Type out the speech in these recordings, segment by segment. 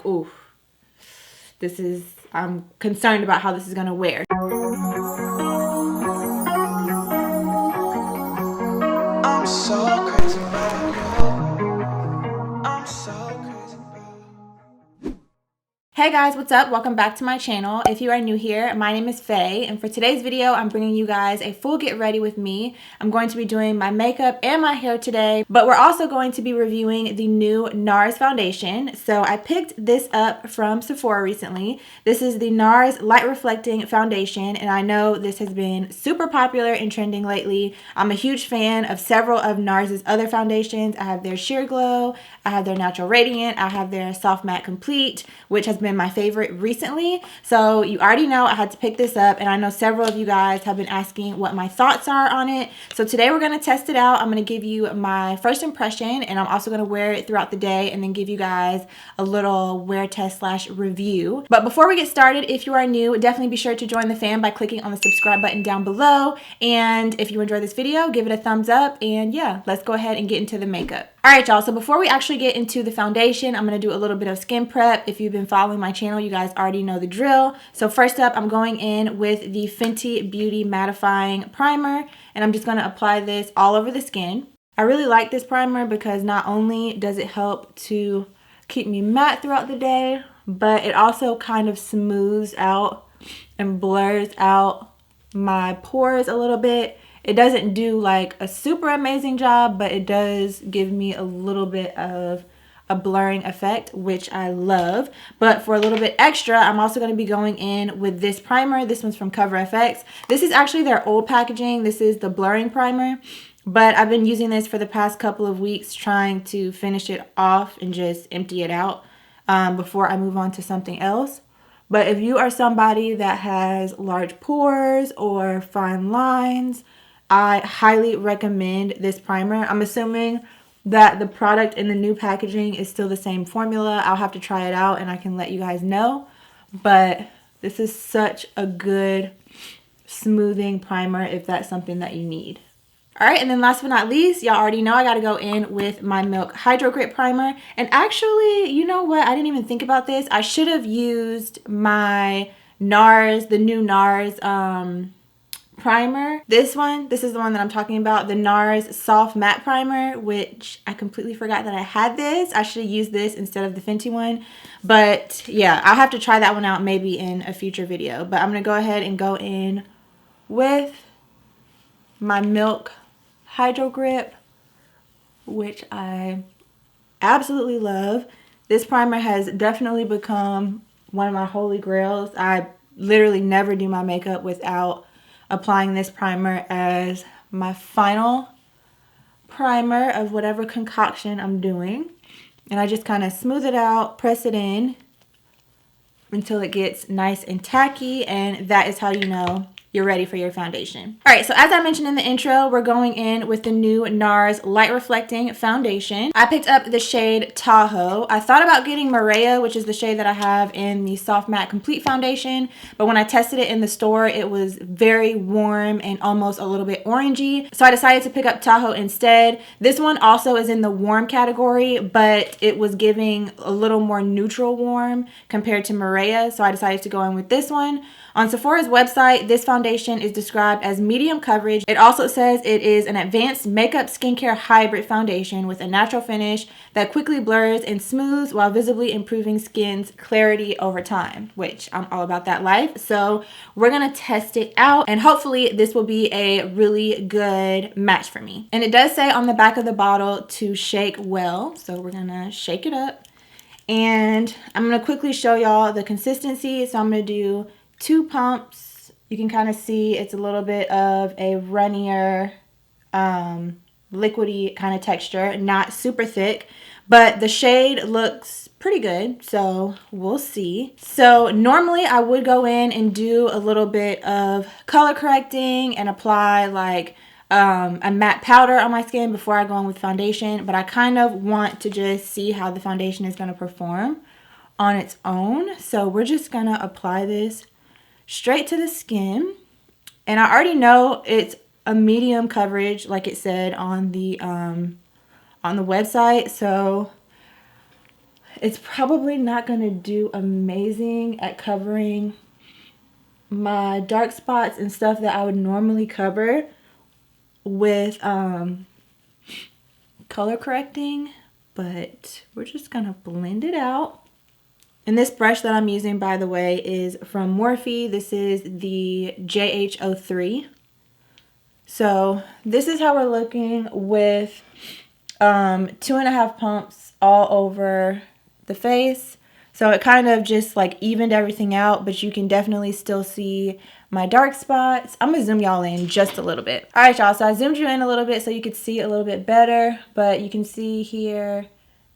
like, ooh, I'm concerned about how this is gonna wear. I'm so crazy about you. I'm so crazy about you. Hey guys, what's up? Welcome back to my channel. If you are new here, my name is Faye, and for today's video, I'm bringing you guys a full get ready with me. I'm going to be doing my makeup and my hair today, but we're also going to be reviewing the new NARS foundation. So I picked this up from Sephora recently. This is the NARS Light Reflecting Foundation, and I know this has been super popular and trending lately. I'm a huge fan of several of NARS's other foundations. I have their Sheer Glow, I have their Natural Radiant, I have their Soft Matte Complete, which has been my favorite recently. So you already know I had to pick this up, and I know several of you guys have been asking what my thoughts are on it. So today we're going to test it out. I'm going to give you my first impression, and I'm also going to wear it throughout the day and then give you guys a little wear test / review. But before we get started, if you are new, definitely be sure to join the fam by clicking on the subscribe button down below. And if you enjoyed this video, give it a thumbs up, and yeah, let's go ahead and get into the makeup. All right, y'all, so before we actually get into the foundation, I'm going to do a little bit of skin prep. If you've been following my channel, you guys already know the drill. So first up, I'm going in with the Fenty Beauty Mattifying Primer, and I'm just going to apply this all over the skin. I really like this primer because not only does it help to keep me matte throughout the day, but it also kind of smooths out and blurs out my pores a little bit. It doesn't do like a super amazing job, but it does give me a little bit of a blurring effect, which I love. But for a little bit extra, I'm also going to be going in with this primer. This one's from Cover FX. This is actually their old packaging. This is the blurring primer, but I've been using this for the past couple of weeks, trying to finish it off and just empty it out before I move on to something else. But if you are somebody that has large pores or fine lines, I highly recommend this primer. I'm assuming that the product in the new packaging is still the same formula. I'll have to try it out and I can let you guys know. But this is such a good smoothing primer if that's something that you need. All right, and then last but not least, y'all already know I got to go in with my Milk Hydro Grip Primer. And actually, you know what? I didn't even think about this. I should have used my NARS, the new NARS primer. This is the one that I'm talking about, the NARS Soft Matte Primer, which I completely forgot that I had this. I should have used this instead of the Fenty one. But yeah, I'll have to try that one out maybe in a future video. But I'm going to go ahead and go in with my Milk Hydro Grip, which I absolutely love. This primer has definitely become one of my holy grails. I literally never do my makeup without applying this primer as my final primer of whatever concoction I'm doing. And I just kind of smooth it out, press it in until it gets nice and tacky, and that is how you know you're ready for your foundation. All right, so as I mentioned in the intro, we're going in with the new NARS Light Reflecting Foundation. I picked up the shade Tahoe. I thought about getting Maria, which is the shade that I have in the Soft Matte Complete Foundation, but when I tested it in the store, it was very warm and almost a little bit orangey. So I decided to pick up Tahoe instead. This one also is in the warm category, but it was giving a little more neutral warm compared to Maria, so I decided to go in with this one. On Sephora's website, this foundation is described as medium coverage. It also says it is an advanced makeup skincare hybrid foundation with a natural finish that quickly blurs and smooths while visibly improving skin's clarity over time, which I'm all about that life. So we're going to test it out, and hopefully this will be a really good match for me. And it does say on the back of the bottle to shake well. So we're going to shake it up, and I'm going to quickly show y'all the consistency. So I'm going to do 2 pumps. You can kind of see it's a little bit of a runnier, liquidy kind of texture, not super thick, but the shade looks pretty good, so we'll see. So normally I would go in and do a little bit of color correcting and apply like a matte powder on my skin before I go in with foundation, but I kind of want to just see how the foundation is going to perform on its own. So we're just going to apply this straight to the skin, and I already know it's a medium coverage like it said on the website. So it's probably not going to do amazing at covering my dark spots and stuff that I would normally cover with color correcting, but we're just going to blend it out. And this brush that I'm using, by the way, is from Morphe. This is the JH03. So this is how we're looking with 2.5 pumps all over the face. So it kind of just like evened everything out, but you can definitely still see my dark spots. I'm gonna zoom y'all in just a little bit. All right, y'all, so I zoomed you in a little bit so you could see a little bit better, but you can see here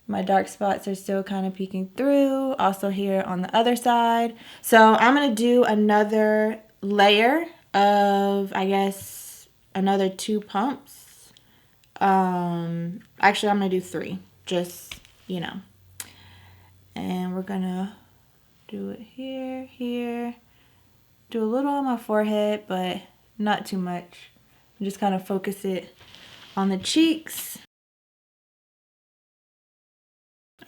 my dark spots are still kind of peeking through. Also here on the other side. So I'm gonna do another layer of, I guess, another 2 pumps. Actually, I'm gonna do 3, just, you know. And we're gonna do it here. Do a little on my forehead, but not too much. Just kind of focus it on the cheeks.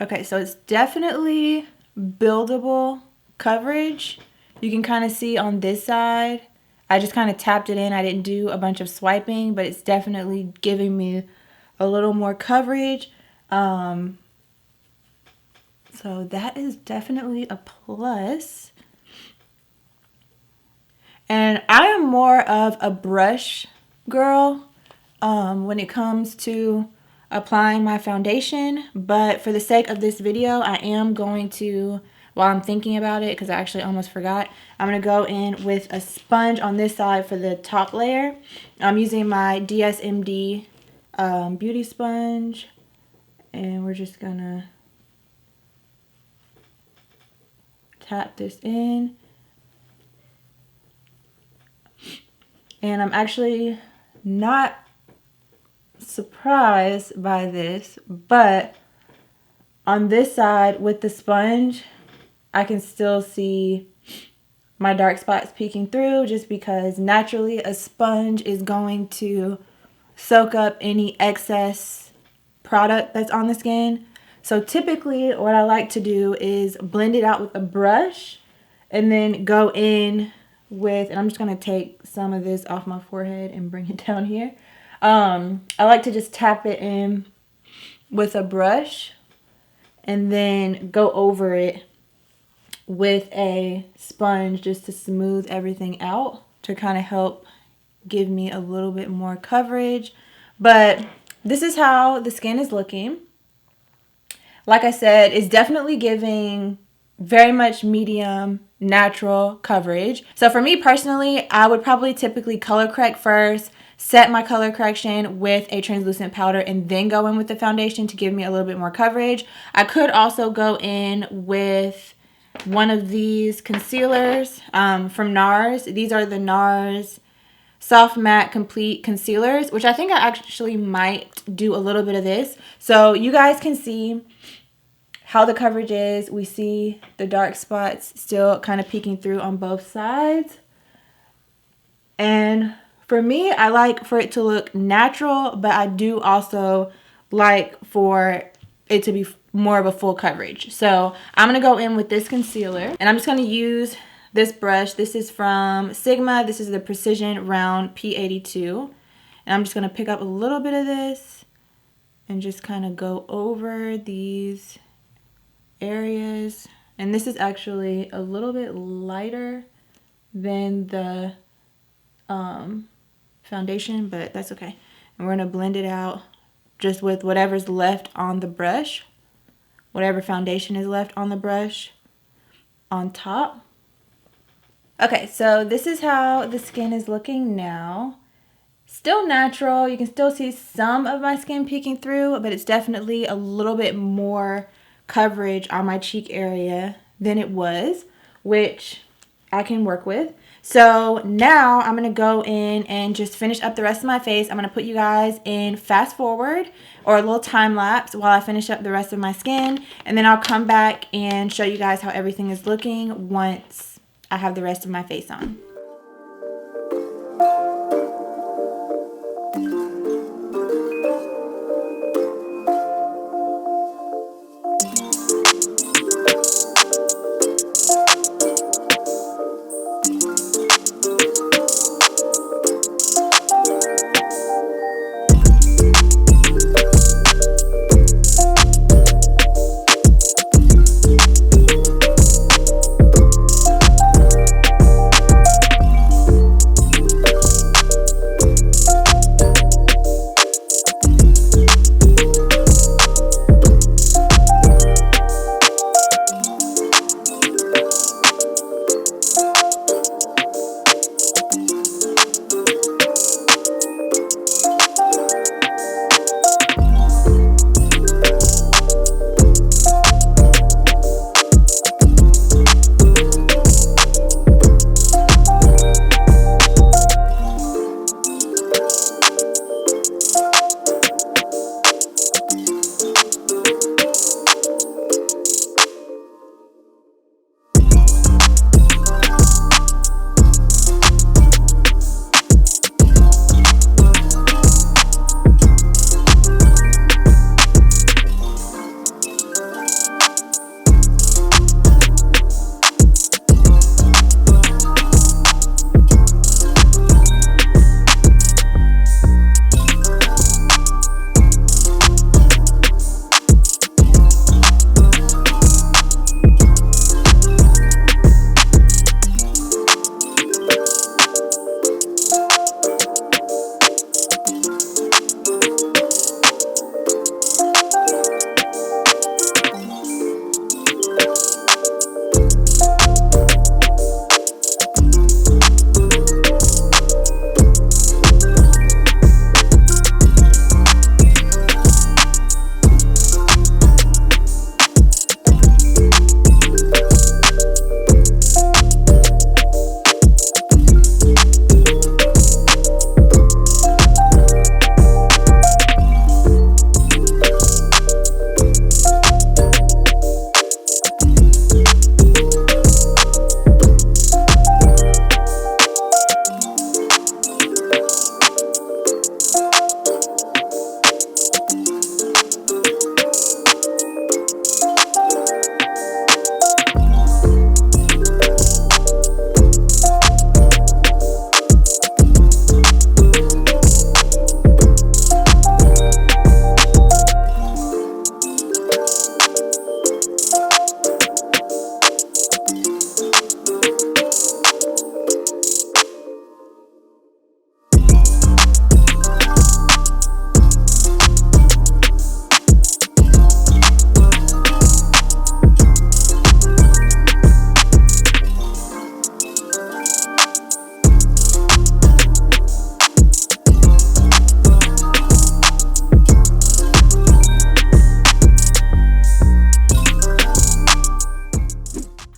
Okay, so it's definitely buildable coverage. You can kind of see on this side, I just kind of tapped it in. I didn't do a bunch of swiping, but it's definitely giving me a little more coverage. So that is definitely a plus. And I am more of a brush girl when it comes to applying my foundation, but for the sake of this video, I am going to, while I'm thinking about it, because I actually almost forgot, I'm going to go in with a sponge on this side for the top layer. I'm using my DSMD beauty sponge, and we're just going to tap this in. And I'm actually not surprised by this, but on this side with the sponge, I can still see my dark spots peeking through, just because naturally a sponge is going to soak up any excess product that's on the skin. So typically what I like to do is blend it out with a brush and then go in with, and I'm just going to take some of this off my forehead and bring it down here. I like to just tap it in with a brush and then go over it with a sponge just to smooth everything out, to kind of help give me a little bit more coverage. But this is how the skin is looking. Like I said, it's definitely giving very much medium natural coverage. So for me personally, I would probably typically color correct first, set my color correction with a translucent powder, and then go in with the foundation to give me a little bit more coverage. I could also go in with one of these concealers from NARS. These are the NARS Soft Matte Complete Concealers, which I think I actually might do a little bit of this. So you guys can see how the coverage is. We see the dark spots still kind of peeking through on both sides. And for me, I like for it to look natural, but I do also like for it to be more of a full coverage. So I'm going to go in with this concealer, and I'm just going to use this brush. This is from Sigma. This is the Precision Round P82. And I'm just going to pick up a little bit of this and just kind of go over these areas. And this is actually a little bit lighter than the foundation, but that's okay. And we're going to blend it out just with whatever's left on the brush, whatever foundation is left on the brush on top. Okay, so this is how the skin is looking now. Still natural. You can still see some of my skin peeking through, but it's definitely a little bit more coverage on my cheek area than it was, which I can work with. So now I'm going to go in and just finish up the rest of my face. I'm going to put you guys in fast forward or a little time lapse while I finish up the rest of my skin. And then I'll come back and show you guys how everything is looking once I have the rest of my face on.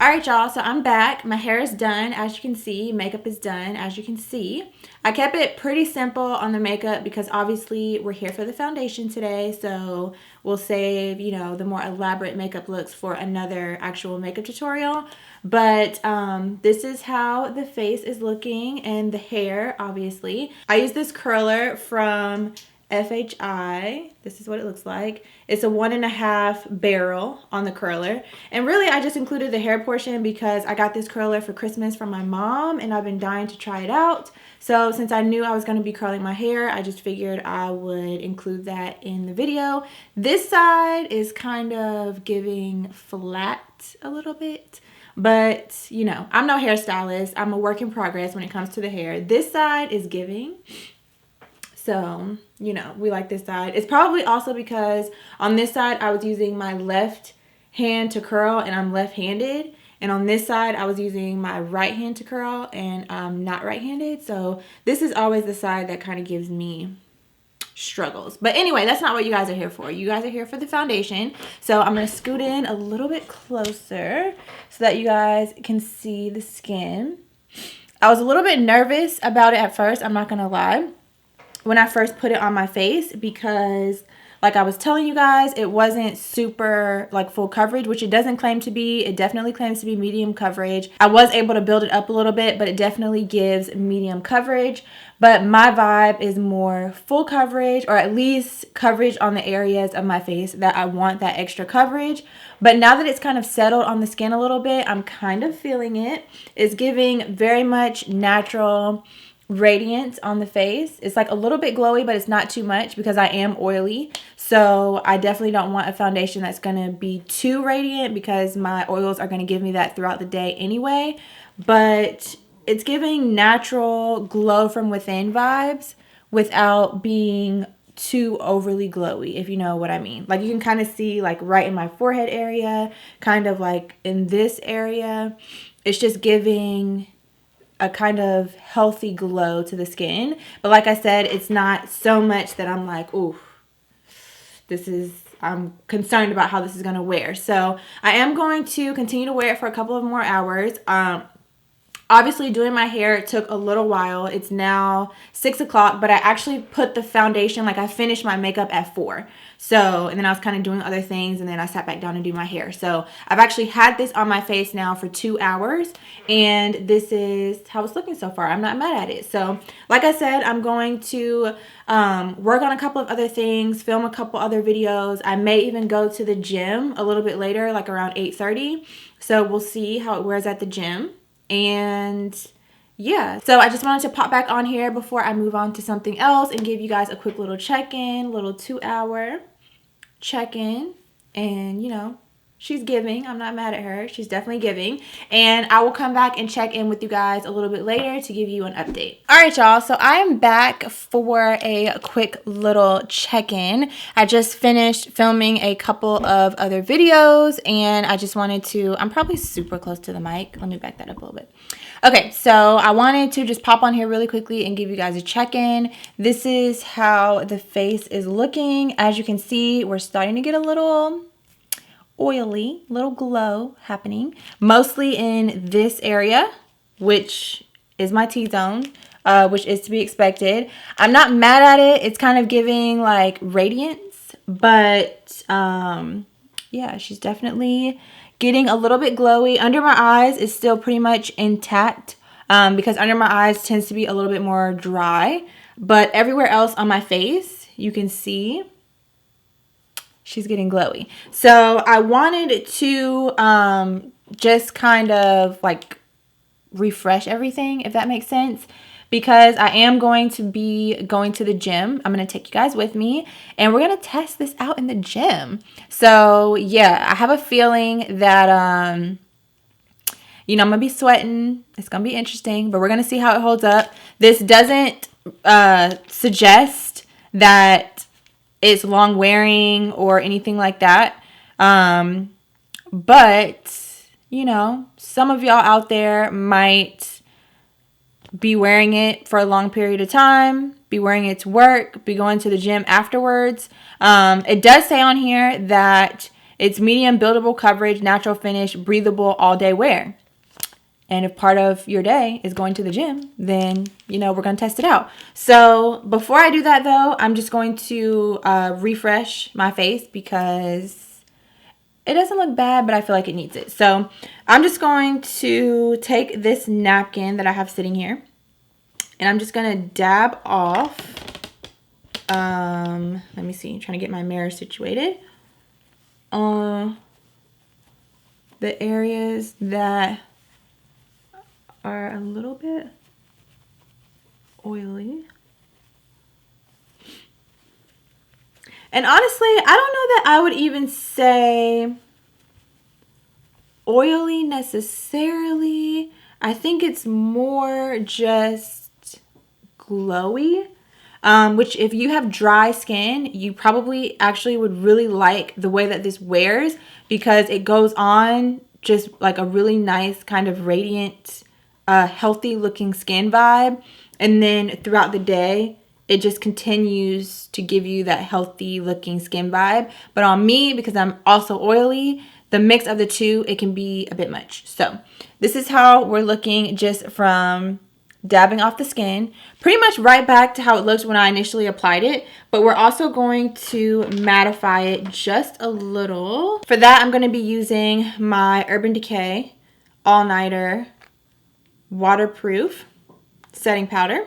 All right, y'all, so I'm back. My hair is done, as you can see. Makeup is done, as you can see. I kept it pretty simple on the makeup because obviously we're here for the foundation today, so we'll save, you know, the more elaborate makeup looks for another actual makeup tutorial. But this is how the face is looking and the hair, obviously. I use this curler from FHI. This is what it looks like. It's a 1.5 barrel on the curler. And really, I just included the hair portion because I got this curler for Christmas from my mom and I've been dying to try it out. So since I knew I was going to be curling my hair, I just figured I would include that in the video. This side is kind of giving flat a little bit. But, you know, I'm no hairstylist. I'm a work in progress when it comes to the hair. This side is giving. So, you know, we like this side. It's probably also because on this side, I was using my left hand to curl and I'm left-handed. And on this side, I was using my right hand to curl and I'm not right-handed. So this is always the side that kind of gives me struggles. But anyway, that's not what you guys are here for. You guys are here for the foundation. So I'm going to scoot in a little bit closer so that you guys can see the skin. I was a little bit nervous about it at first. I'm not going to lie. When I first put it on my face because like I was telling you guys, it wasn't super like full coverage, which it doesn't claim to be. It definitely claims to be medium coverage. I was able to build it up a little bit, but it definitely gives medium coverage. But my vibe is more full coverage, or at least coverage on the areas of my face that I want that extra coverage. But now that it's kind of settled on the skin a little bit, I'm kind of feeling it. It's giving very much natural radiance on the face. It's like a little bit glowy, but it's not too much because I am oily. So I definitely don't want a foundation that's going to be too radiant because my oils are going to give me that throughout the day anyway. But it's giving natural glow from within vibes without being too overly glowy, if you know what I mean. Like you can kind of see like right in my forehead area, kind of like in this area. It's just giving a kind of healthy glow to the skin. But like I said, it's not so much that I'm like, ooh, I'm concerned about how this is going to wear. So I am going to continue to wear it for a couple of more hours. Obviously, doing my hair took a little while. It's now 6 o'clock, but I actually put the foundation, like I finished my makeup at 4. So, and then I was kind of doing other things, and then I sat back down and do my hair. So I've actually had this on my face now for 2 hours, and this is how it's looking so far. I'm not mad at it. So, like I said, I'm going to work on a couple of other things, film a couple other videos. I may even go to the gym a little bit later, like around 8:30. So we'll see how it wears at the gym. And yeah, so I just wanted to pop back on here before I move on to something else and give you guys a quick little check-in, little 2-hour check-in. And you know, she's giving. I'm not mad at her. She's definitely giving. And I will come back and check in with you guys a little bit later to give you an update. All right, y'all. So I am back for a quick little check-in. I just finished filming a couple of other videos and I just wanted to, I'm probably super close to the mic. Let me back that up a little bit. Okay, so I wanted to just pop on here really quickly and give you guys a check-in. This is how the face is looking. As you can see, we're starting to get a little oily, little glow happening, mostly in this area, which is my T-zone, which is to be expected. I'm not mad at it. It's kind of giving like radiance, but yeah, she's definitely getting a little bit glowy. Under my eyes is still pretty much intact because under my eyes tends to be a little bit more dry, but everywhere else on my face, you can see she's getting glowy. So I wanted to just kind of like refresh everything, if that makes sense, because I am going to be going to the gym. I'm going to take you guys with me and we're going to test this out in the gym. So yeah, I have a feeling that, you know, I'm going to be sweating. It's going to be interesting, but we're going to see how it holds up. This doesn't suggest that it's long wearing or anything like that. But, you know, some of y'all out there might be wearing it for a long period of time, be wearing it to work, be going to the gym afterwards. It does say on here that It's medium buildable coverage, natural finish, breathable, all day wear. And if part of your day is going to the gym, then, you know, we're going to test it out. So before I do that, though, I'm just going to refresh my face because it doesn't look bad, but I feel like it needs it. So I'm just going to take this napkin that I have sitting here, and I'm just going to dab off. Let me see. I'm trying to get my mirror situated. The areas that are a little bit oily. And honestly, I don't know that I would even say oily necessarily. I think it's more just glowy. Which if you have dry skin, you probably actually would really like the way that this wears, because it goes on just like a really nice kind of radiant, healthy looking skin vibe. And then throughout the day, it just continues to give you that healthy looking skin vibe. But on me, because I'm also oily, the mix of the two, it can be a bit much. So this is how we're looking just from dabbing off the skin. Pretty much right back to how it looked when I initially applied it. But we're also going to mattify it just a little. For that, I'm going to be using my Urban Decay All Nighter Waterproof Setting Powder,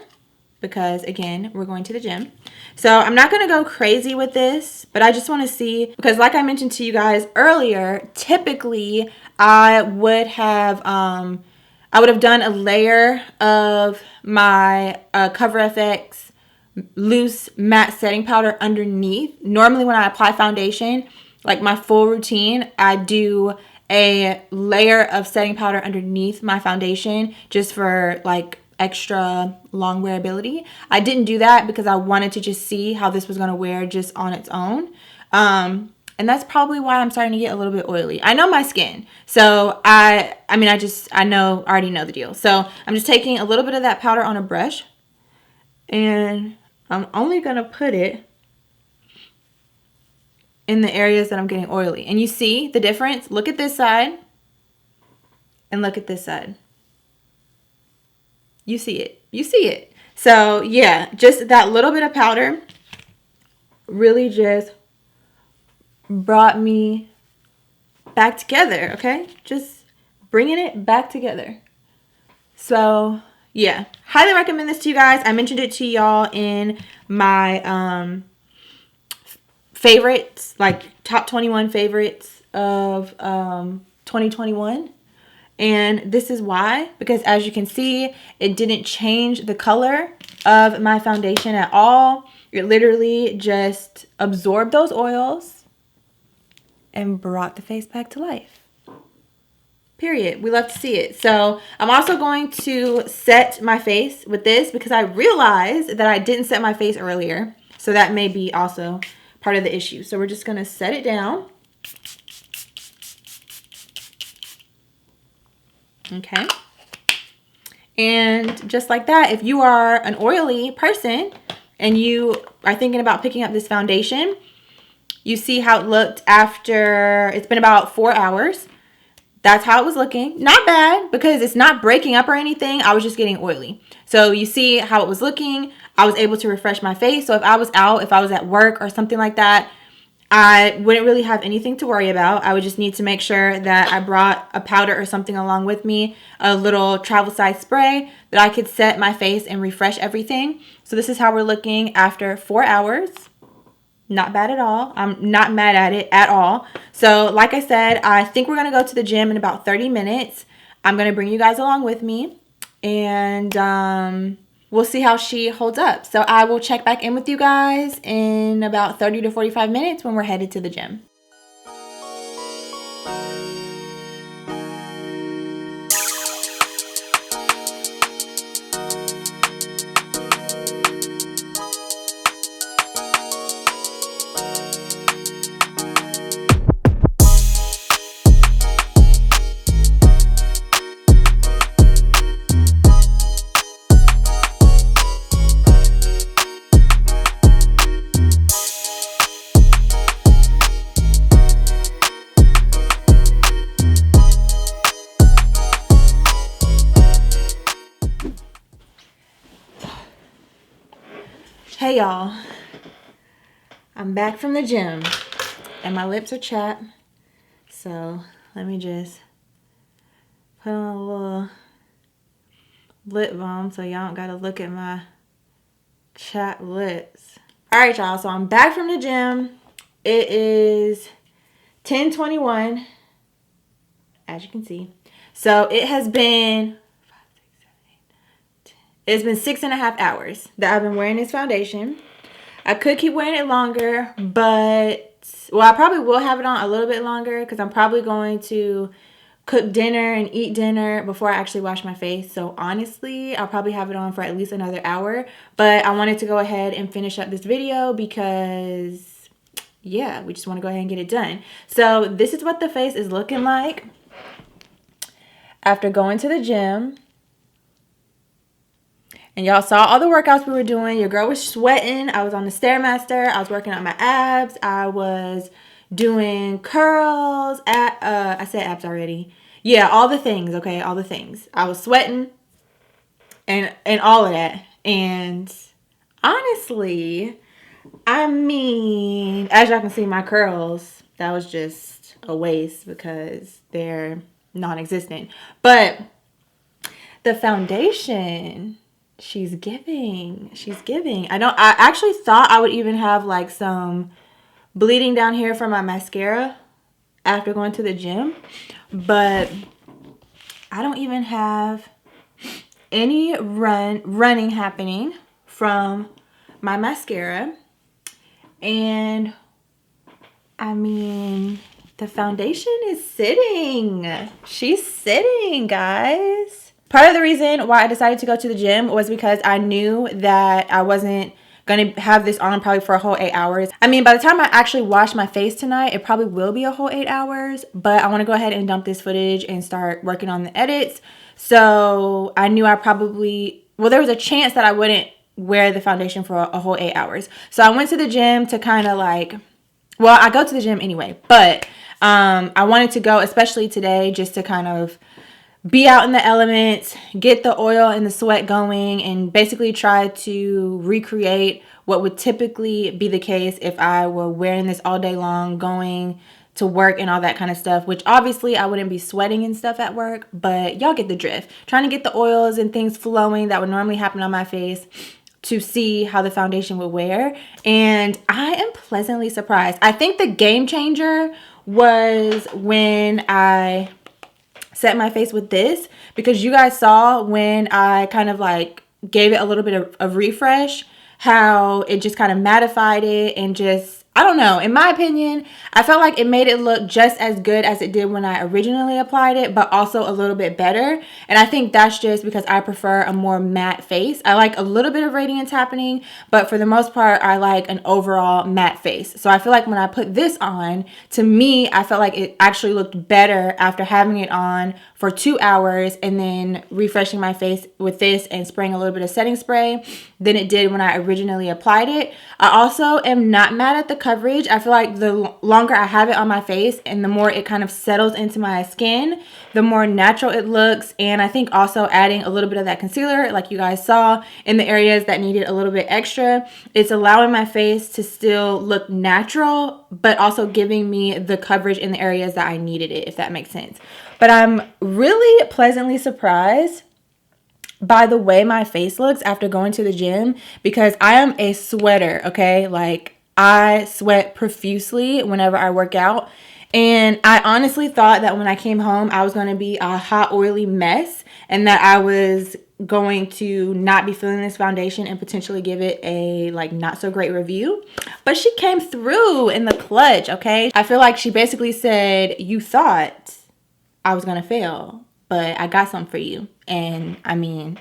because again, we're going to the gym. So I'm not going to go crazy with this, but I just want to see, because like I mentioned to you guys earlier, typically I would have done a layer of my Cover FX loose matte setting powder underneath. Normally when I apply foundation, like my full routine, I do a layer of setting powder underneath my foundation just for like extra long wearability. I didn't do that because I wanted to just see how this was going to wear just on its own. And that's probably why I'm starting to get a little bit oily. I know my skin. So I already know the deal. So I'm just taking a little bit of that powder on a brush, and I'm only going to put it in the areas that I'm getting oily. And you see the difference? Look at this side and look at this side. You see it. You see it. So yeah, just that little bit of powder really just brought me back together, okay? Just bringing it back together. So yeah, highly recommend this to you guys. I mentioned it to y'all in my favorites, like top 21 favorites of 2021. And this is why, because as you can see, it didn't change the color of my foundation at all. It literally just absorbed those oils and brought the face back to life. Period. We love to see it. So I'm also going to set my face with this because I realized that I didn't set my face earlier. So that may be also part of the issue. So we're just going to set it down. Okay. And just like that, if you are an oily person and you are thinking about picking up this foundation, you see how it looked after it's been about 4 hours. That's how it was looking. Not bad, because it's not breaking up or anything. I was just getting oily. So you see how it was looking. I was able to refresh my face. So if I was out, if I was at work or something like that, I wouldn't really have anything to worry about. I would just need to make sure that I brought a powder or something along with me, a little travel size spray that I could set my face and refresh everything. So this is how we're looking after 4 hours. Not bad at all. I'm not mad at it at all. So like I said, I think we're going to go to the gym in about 30 minutes. I'm going to bring you guys along with me, and we'll see how she holds up. So I will check back in with you guys in about 30 to 45 minutes when we're headed to the gym. Hey y'all, I'm back from the gym and my lips are chapped, so let me just put on a little lip balm so y'all don't gotta look at my chapped lips. Alright y'all, so I'm back from the gym. It is 10:21, as you can see. So it has been, it's been 6.5 hours that I've been wearing this foundation. I could keep wearing it longer, but, well, I probably will have it on a little bit longer because I'm probably going to cook dinner and eat dinner before I actually wash my face. So honestly, I'll probably have it on for at least another hour. But I wanted to go ahead and finish up this video because, yeah, we just want to go ahead and get it done. So this is what the face is looking like after going to the gym. And y'all saw all the workouts we were doing. Your girl was sweating. I was on the Stairmaster. I was working on my abs. I was doing curls. I said abs already. Yeah, all the things, okay? All the things. I was sweating and all of that. And honestly, I mean, as y'all can see, my curls, that was just a waste because they're non-existent. But the foundation, she's giving. I actually thought I would even have like some bleeding down here from my mascara after going to the gym, but I don't even have any running happening from my mascara. And I mean, the foundation is sitting. She's sitting, guys. Part of the reason why I decided to go to the gym was because I knew that I wasn't going to have this on probably for a whole 8 hours. I mean, by the time I actually wash my face tonight, it probably will be a whole 8 hours. But I want to go ahead and dump this footage and start working on the edits. So I knew I probably, well, there was a chance that I wouldn't wear the foundation for a whole 8 hours. So I went to the gym to kind of like, well, I go to the gym anyway. But I wanted to go, especially today, just to kind of be out in the elements, get the oil and the sweat going, and basically try to recreate what would typically be the case if I were wearing this all day long, going to work and all that kind of stuff, which obviously I wouldn't be sweating and stuff at work, but y'all get the drift. Trying to get the oils and things flowing that would normally happen on my face to see how the foundation would wear. And I am pleasantly surprised. I think the game changer was when I set my face with this, because you guys saw when I kind of like gave it a little bit of refresh, how it just kind of mattified it and just, I don't know, in my opinion, I felt like it made it look just as good as it did when I originally applied it, but also a little bit better. And I think that's just because I prefer a more matte face. I like a little bit of radiance happening, but for the most part, I like an overall matte face. So I feel like when I put this on, to me, I felt like it actually looked better after having it on for 2 hours and then refreshing my face with this and spraying a little bit of setting spray than it did when I originally applied it. I also am not mad at the coverage. I feel like the longer I have it on my face and the more it kind of settles into my skin, the more natural it looks. And I think also adding a little bit of that concealer, like you guys saw, in the areas that needed a little bit extra, it's allowing my face to still look natural, but also giving me the coverage in the areas that I needed it, if that makes sense. But I'm really pleasantly surprised by the way my face looks after going to the gym, because I am a sweater, okay? Like, I sweat profusely whenever I work out. And I honestly thought that when I came home, I was going to be a hot, oily mess and that I was going to not be feeling this foundation and potentially give it a like not so great review. But she came through in the clutch, okay? I feel like she basically said, you thought I was going to fail, but I got something for you. And I mean,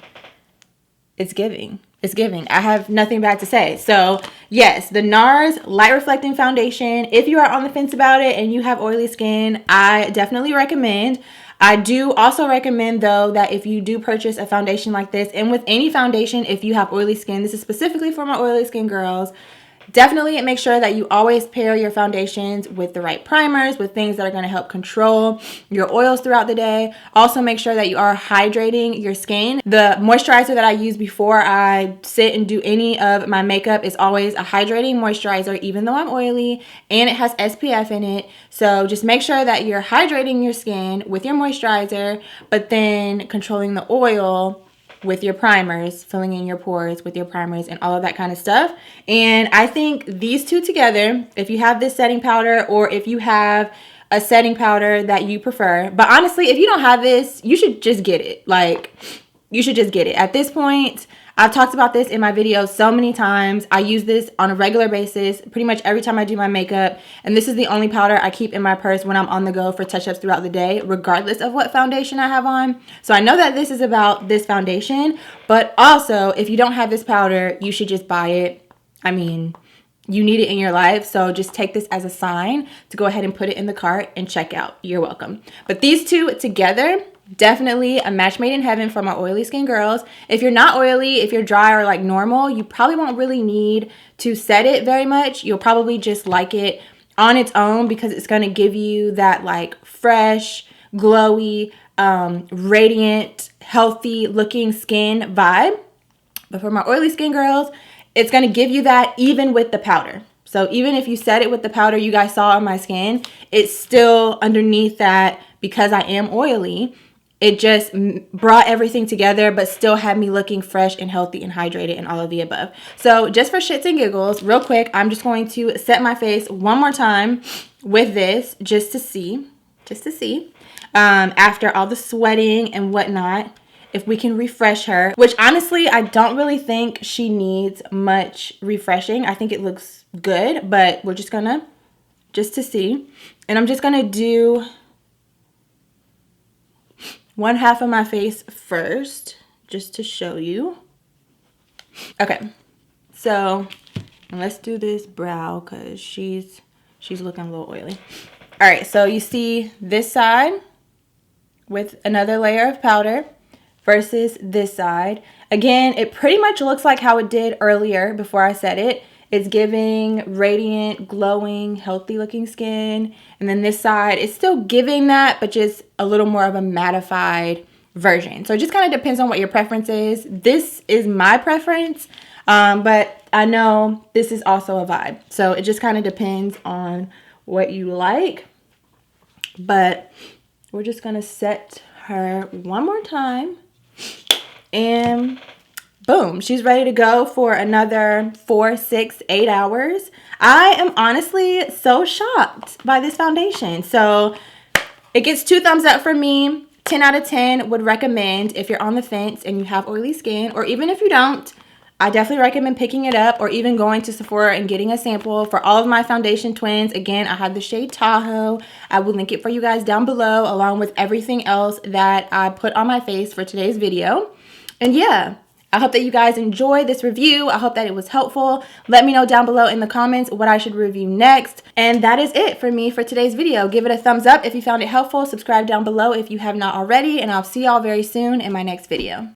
it's giving. It's giving. I have nothing bad to say. So yes, the NARS Light Reflecting Foundation. If you are on the fence about it and you have oily skin, I definitely recommend. I do also recommend, though, that if you do purchase a foundation like this, and with any foundation, if you have oily skin, this is specifically for my oily skin girls, Definitely make sure that you always pair your foundations with the right primers, with things that are going to help control your oils throughout the day. Also make sure that you are hydrating your skin. The moisturizer that I use before I sit and do any of my makeup is always a hydrating moisturizer, even though I'm oily, and it has SPF in it. So just make sure that you're hydrating your skin with your moisturizer, but then controlling the oil with your primers, filling in your pores with your primers and all of that kind of stuff. And I think these two together, if you have this setting powder or if you have a setting powder that you prefer, but honestly, if you don't have this, you should just get it. Like, you should just get it. At this point, I've talked about this in my videos so many times. I use this on a regular basis, pretty much every time I do my makeup. And this is the only powder I keep in my purse when I'm on the go for touch-ups throughout the day, regardless of what foundation I have on. So I know that this is about this foundation, but also if you don't have this powder, you should just buy it. I mean, you need it in your life, so just take this as a sign to go ahead and put it in the cart and check out. You're welcome. But these two together, definitely a match made in heaven for my oily skin girls. If you're not oily, if you're dry or like normal, you probably won't really need to set it very much. You'll probably just like it on its own because it's going to give you that like fresh, glowy, radiant, healthy looking skin vibe. But for my oily skin girls, it's going to give you that even with the powder. So even if you set it with the powder you guys saw on my skin, it's still underneath that because I am oily. It just brought everything together, but still had me looking fresh and healthy and hydrated and all of the above. So just for shits and giggles, real quick, I'm just going to set my face one more time with this just to see, after all the sweating and whatnot, if we can refresh her, which honestly, I don't really think she needs much refreshing. I think it looks good, but we're just gonna, just to see. And I'm just gonna do one half of my face first, just to show you. Okay, so let's do this brow because she's looking a little oily. All right, so you see this side with another layer of powder versus this side. Again, it pretty much looks like how it did earlier before I set it. It's giving radiant, glowing, healthy looking skin. And then this side is still giving that, but just a little more of a mattified version. So it just kind of depends on what your preference is. This is my preference, but I know this is also a vibe. So it just kind of depends on what you like. But we're just going to set her one more time. And boom, she's ready to go for another 4, 6, 8 hours. I am honestly so shocked by this foundation. So it gets 2 thumbs up from me. 10 out of 10 would recommend if you're on the fence and you have oily skin, or even if you don't, I definitely recommend picking it up or even going to Sephora and getting a sample for all of my foundation twins. Again, I have the shade Tahoe. I will link it for you guys down below along with everything else that I put on my face for today's video. And yeah, I hope that you guys enjoyed this review. I hope that it was helpful. Let me know down below in the comments what I should review next. And that is it for me for today's video. Give it a thumbs up if you found it helpful. Subscribe down below if you have not already. And I'll see y'all very soon in my next video.